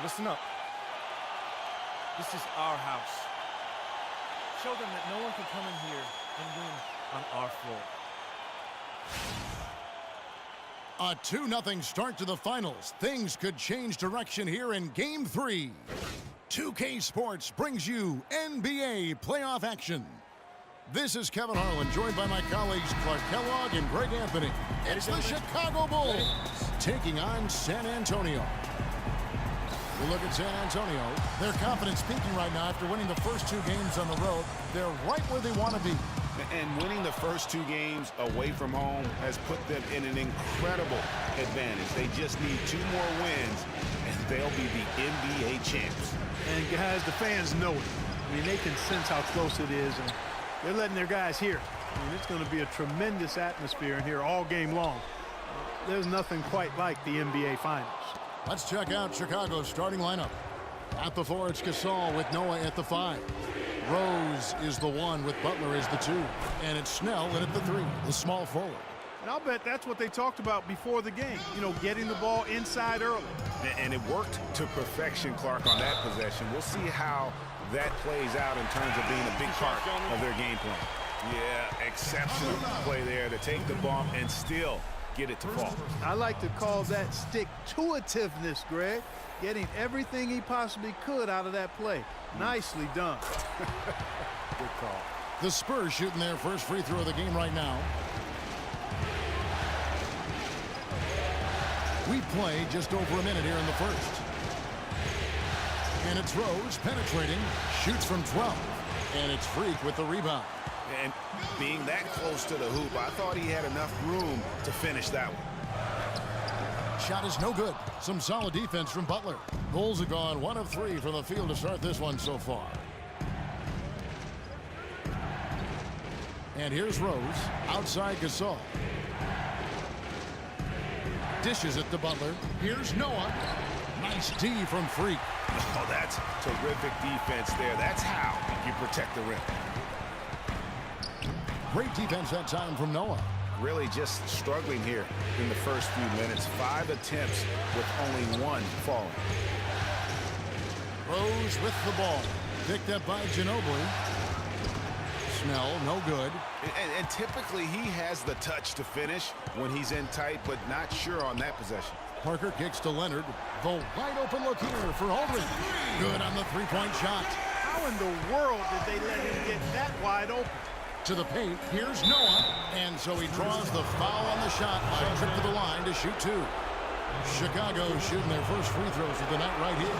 Listen up. This is our house. Show them that no one can come in here and win on our floor. A 2-0 start to the finals. Things could change direction here in Game 3. 2K Sports brings you NBA playoff action. This is Kevin Harlan, joined by my colleagues Clark Kellogg and Greg Anthony. It's the Chicago Bulls taking on San Antonio. We look at San Antonio. Their confidence peaking right now after winning the first 2 games on the road. They're right where they want to be. And winning the first 2 games away from home has put them in an incredible advantage. They just need 2 more wins, and they'll be the NBA champs. And guys, the fans know it. I mean, they can sense how close it is, and they're letting their guys hear. I mean, it's going to be a tremendous atmosphere in here all game long. There's nothing quite like the NBA Finals. Let's check out Chicago's starting lineup. At the 4, it's Gasol with Noah at the 5. Rose is the 1 with Butler as the 2. And it's Snell in at the 3, the small forward. And I'll bet that's what they talked about before the game. You know, getting the ball inside early. And it worked to perfection, Clark, on that possession. We'll see how that plays out in terms of being a big part of their game plan. Yeah, exceptional play there to take the bump and still get it to fall. I like to call that stick-to-itiveness, Greg. Getting everything he possibly could out of that play. Nicely done. Good call. The Spurs shooting their first free throw of the game right now. We play just over a minute here in the first. And it's Rose penetrating, shoots from 12. And it's Freak with the rebound. And being that close to the hoop, I thought he had enough room to finish that one. Shot is no good. Some solid defense from Butler. Bulls have gone 1 of 3 from the field to start this one so far. And here's Rose, outside Gasol. Dishes it to Butler. Here's Noah. Nice D from Freak. Oh, that's terrific defense there. That's how you protect the rim. Great defense that time from Noah. Really just struggling here in the first few minutes. 5 attempts with only 1 falling. Rose with the ball. Picked up by Ginobili. Snell, no good. And typically he has the touch to finish when he's in tight, but not sure on that possession. Parker kicks to Leonard. The wide open look here for Aldridge. Good on the 3-point shot. How in the world did they let him get that wide open? To the paint, here's Noah. And so he draws the foul on the shot by a trip to the line to shoot 2. Chicago shooting their first free throws of the night right here.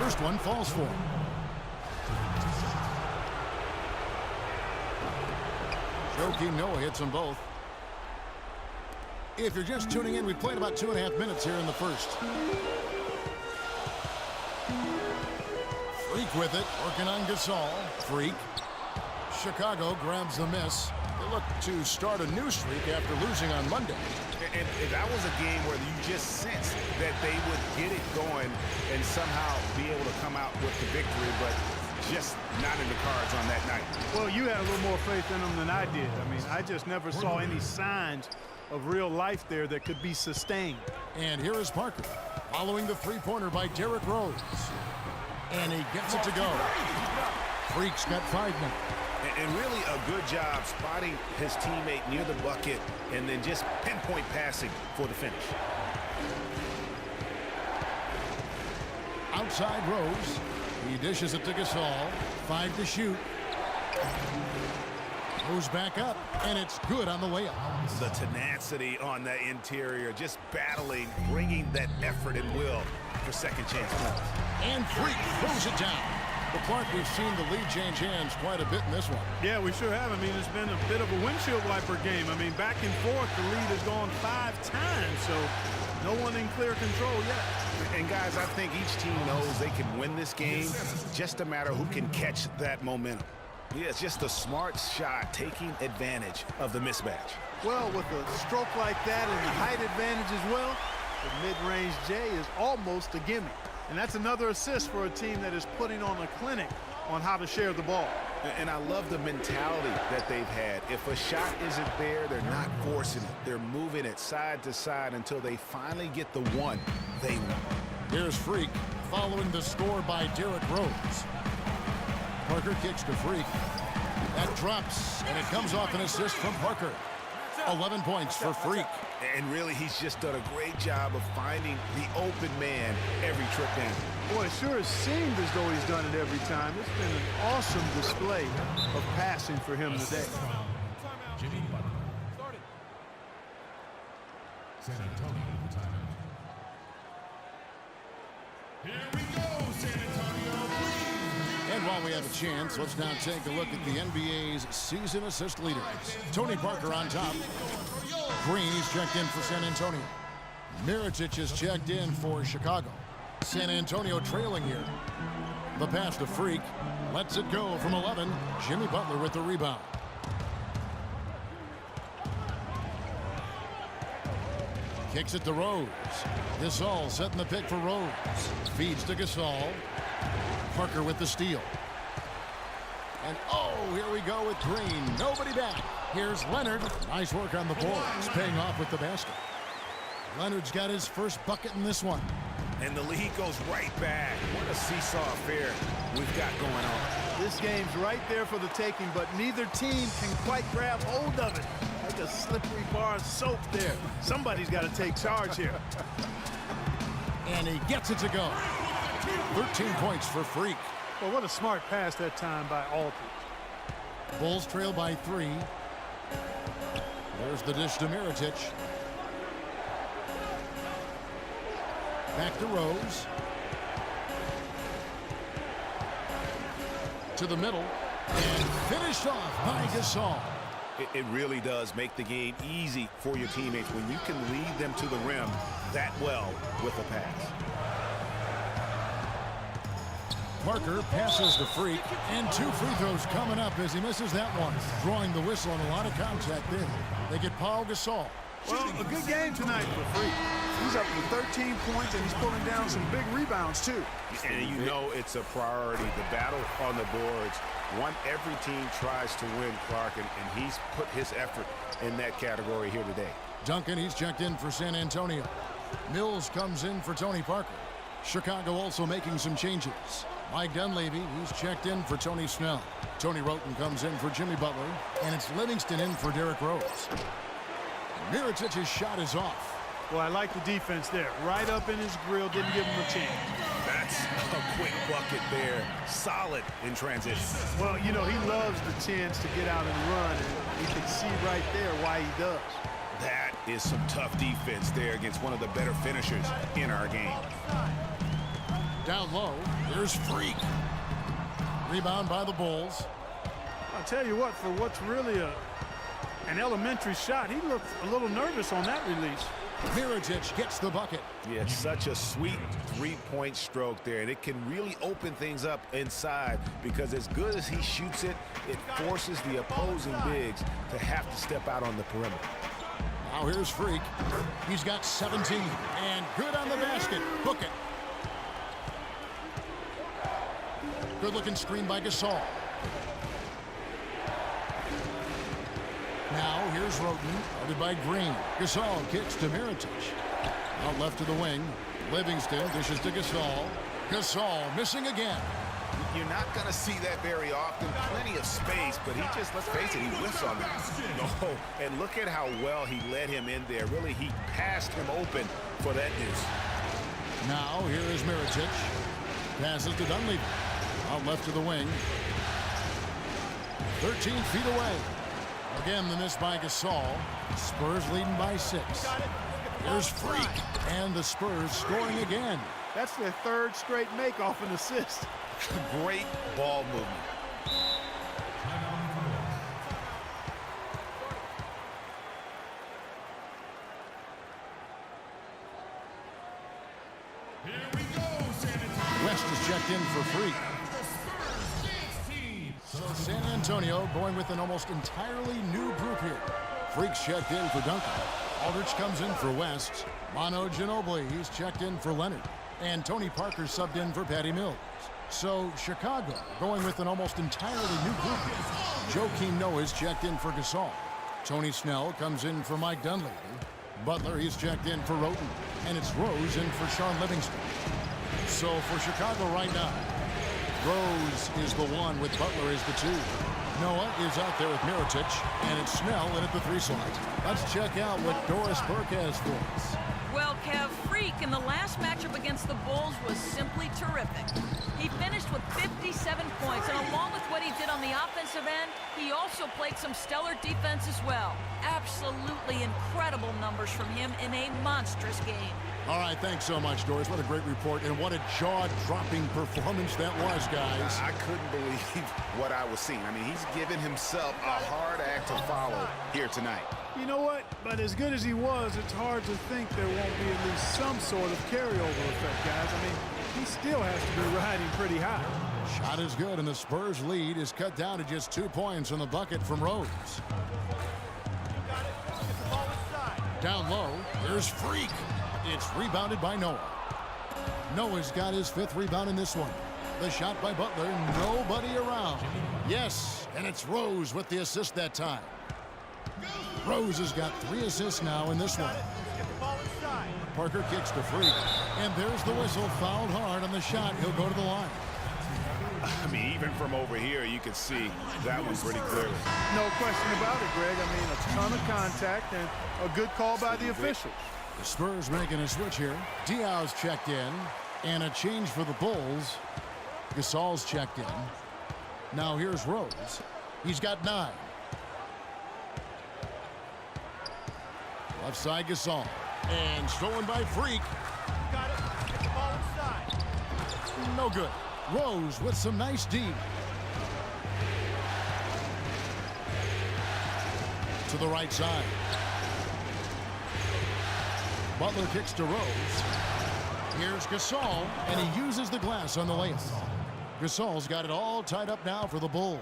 First one falls for him. Joakim Noah hits them both. If you're just tuning in, we've played about 2.5 minutes here in the first. Freak with it, working on Gasol. Freak. Chicago grabs the miss. They look to start a new streak after losing on Monday. And if that was a game where you just sensed that they would get it going and somehow be able to come out with the victory, but just not in the cards on that night. Well, you had a little more faith in them than I did. I mean, I just never saw any signs of real life there that could be sustained. And here is Parker, following the 3-pointer by Derrick Rose. And he gets it to go. Freak's got 5 minutes. And really a good job spotting his teammate near the bucket and then just pinpoint passing for the finish. Outside Rose. He dishes it to Gasol. 5 to shoot. Goes back up, and it's good on the layup. The tenacity on the interior, just battling, bringing that effort and will for second chance points. And Freak throws it down. But Clark, we've seen the lead change hands quite a bit in this one. Yeah, we sure have. I mean, it's been a bit of a windshield wiper game. I mean, back and forth, the lead has gone 5 times, so no one in clear control yet. And guys, I think each team knows they can win this game. Just a matter who can catch that momentum. Yeah, it's just a smart shot taking advantage of the mismatch. Well, with a stroke like that and the height advantage as well, the mid-range J is almost a gimme. And that's another assist for a team that is putting on a clinic on how to share the ball. And I love the mentality that they've had. If a shot isn't there, they're not forcing it. They're moving it side to side until they finally get the one they want. Here's Freak following the score by Derrick Rose. Parker kicks to Freak. That drops, and it comes off an assist from Parker. 11 points for Freak. And really, he's just done a great job of finding the open man every trip in. Boy, it sure has seemed as though he's done it every time. It's been an awesome display of passing for him today. Jimmy Butler. Started. San Antonio with the timeout. Here we go, San Antonio. And while we have a chance, let's now take a look at the NBA's season assist leaders. Tony Parker on top. Green, he's checked in for San Antonio. Mirotic is checked in for Chicago. San Antonio trailing here. The pass to Freak. Lets it go from 11. Jimmy Butler with the rebound. Kicks it to Rose. Gasol setting the pick for Rose. Feeds to Gasol. Parker with the steal. And oh, here we go with Green. Nobody back. Here's Leonard. Nice work on the boards. Paying off with the basket. Leonard's got his first bucket in this one. And the lead goes right back. What a seesaw affair we've got going on. This game's right there for the taking, but neither team can quite grab hold of it. Like a slippery bar of soap there. Somebody's got to take charge here. And he gets it to go. 13 points for Freak. Well, what a smart pass that time by Alter. Bulls trail by 3. There's the dish to Mirotic. Back to Rose. To the middle. And finished off by Gasol. It really does make the game easy for your teammates when you can lead them to the rim that well with a pass. Parker passes to Freak, and 2 free throws coming up as he misses that one. Drawing the whistle on a lot of contact there. They get Paul Gasol. Well, a good game tonight for Freak. He's up with 13 points, and he's pulling down some big rebounds, too. And you know it's a priority. The battle on the boards. One every team tries to win, Clark, and he's put his effort in that category here today. Duncan, he's checked in for San Antonio. Mills comes in for Tony Parker. Chicago also making some changes. Mike Dunleavy, he's checked in for Tony Snell. Tony Roten comes in for Jimmy Butler, and it's Livingston in for Derrick Rose. Mirotic's shot is off. Well, I like the defense there. Right up in his grill, didn't give him a chance. That's a quick bucket there. Solid in transition. Well, you know, he loves the chance to get out and run, and you can see right there why he does. That is some tough defense there against one of the better finishers in our game. Down low, here's Freak. Rebound by the Bulls. I'll tell you what, for what's really an elementary shot, he looked a little nervous on that release. Mirotic gets the bucket. Yeah, it's such a sweet three-point stroke there, and it can really open things up inside because as good as he shoots it, it forces the opposing bigs to have to step out on the perimeter. Now here's Freak. He's got 17, and good on the basket. Book it. Good-looking screen by Gasol. Now here's Roten, guarded by Green. Gasol kicks to Mirotic. Out left to the wing. Livingston dishes to Gasol. Gasol missing again. You're not going to see that very often. Plenty of space, but he just, let's face it, he whiffs on that. No, and look at how well he led him in there. Really, he passed him open for that deuce. Now here is Mirotic. Passes to Dunleavy. Out left to the wing. 13 feet away. Again, the miss by Gasol. Spurs leading by 6. Here's Freak. And the Spurs scoring again. That's their third straight make off an assist. Great ball movement. Here we go, San Antonio. West is checked in for Freak. So San Antonio going with an almost entirely new group here. Freak's checked in for Duncan. Aldridge comes in for West. Manu Ginobili, he's checked in for Leonard. And Tony Parker subbed in for Patty Mills. So Chicago going with an almost entirely new group here. Joakim Noah's checked in for Gasol. Tony Snell comes in for Mike Dunleavy. Butler, he's checked in for Roten. And it's Rose in for Sean Livingston. So for Chicago right now, Rose is the 1 with Butler is the 2. Noah is out there with Mirotic, and it's Snell in at the 3 slot. Let's check out what Doris Burke has for us. Well, Kev, Freak in the last matchup against the Bulls was simply terrific. He finished with 57 points, and along with what he did on the offensive end, he also played some stellar defense as well. Absolutely incredible numbers from him in a monstrous game. All right, thanks so much, Doris. What a great report, and what a jaw-dropping performance that was, guys. I couldn't believe what I was seeing. I mean, he's given himself a hard act to follow here tonight. You know what? But as good as he was, it's hard to think there won't be at least some sort of carryover effect, guys. I mean, he still has to be riding pretty high. Shot is good, and the Spurs lead is cut down to just 2 points in the bucket from Rose. Down low, there's Freak. It's rebounded by Noah. Noah's got his 5th rebound in this one. The shot by Butler, nobody around. Yes, and it's Rose with the assist that time. Rose has got 3 assists now in this one. Parker kicks to Freak, and there's the whistle, fouled hard on the shot. He'll go to the line. I mean, even from over here, you can see that one pretty clearly. No question about it, Greg. I mean, a ton of contact and a good call by the officials. The Spurs making a switch here. Diaw's checked in, and a change for the Bulls. Gasol's checked in. Now here's Rose. He's got 9. Left side Gasol. And stolen by Freak. Got it. Get the ball inside. No good. Rose with some nice D. To the right side. Butler kicks to Rose. Here's Gasol, and he uses the glass on the layup. Gasol's got it all tied up now for the Bulls.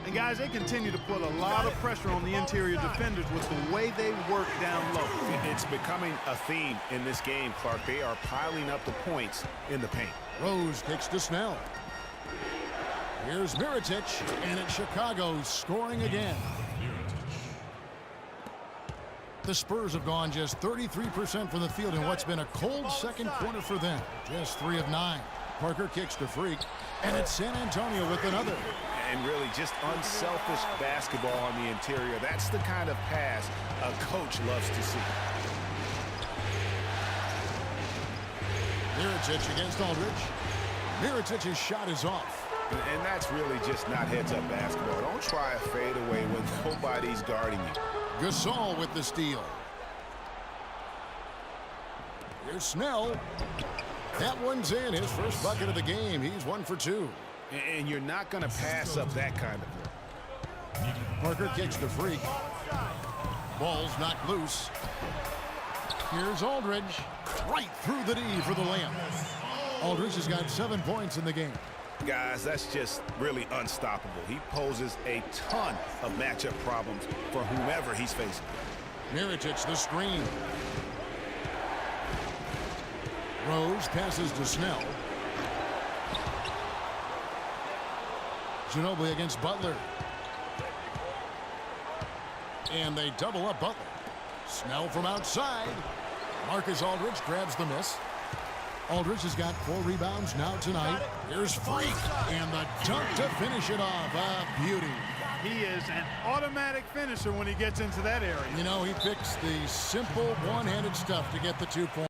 And guys, they continue to put a lot of pressure on the interior defenders with the way they work down low. It's becoming a theme in this game, Clark. They are piling up the points in the paint. Rose kicks to Snell. Here's Mirotic, and it's Chicago scoring again. The Spurs have gone just 33% from the field in what's been a cold second quarter for them. Just 3 of 9. Parker kicks to Freak, and it's San Antonio with another. And really just unselfish basketball on the interior. That's the kind of pass a coach loves to see. Mirotic against Aldridge. Mirotic's shot is off. And that's really just not heads-up basketball. Don't try a fadeaway when nobody's guarding you. Gasol with the steal. Here's Snell. That one's in. His first bucket of the game. He's 1 for 2. And you're not going to pass up that kind of look. Parker kicks to Freak. Ball's knocked loose. Here's Aldridge. Right through the D for the layup. Aldridge has got 7 points in the game. Guys, that's just really unstoppable. He poses a ton of matchup problems for whomever he's facing. Mirotic the screen. Rose passes to Snell. Ginobili against Butler. And they double up Butler. Snell from outside. Marcus Aldridge grabs the miss. Aldridge has got 4 rebounds now tonight. Here's Freak, and the dunk to finish it off. A beauty. He is an automatic finisher when he gets into that area. You know, he picks the simple one-handed stuff to get the 2 points.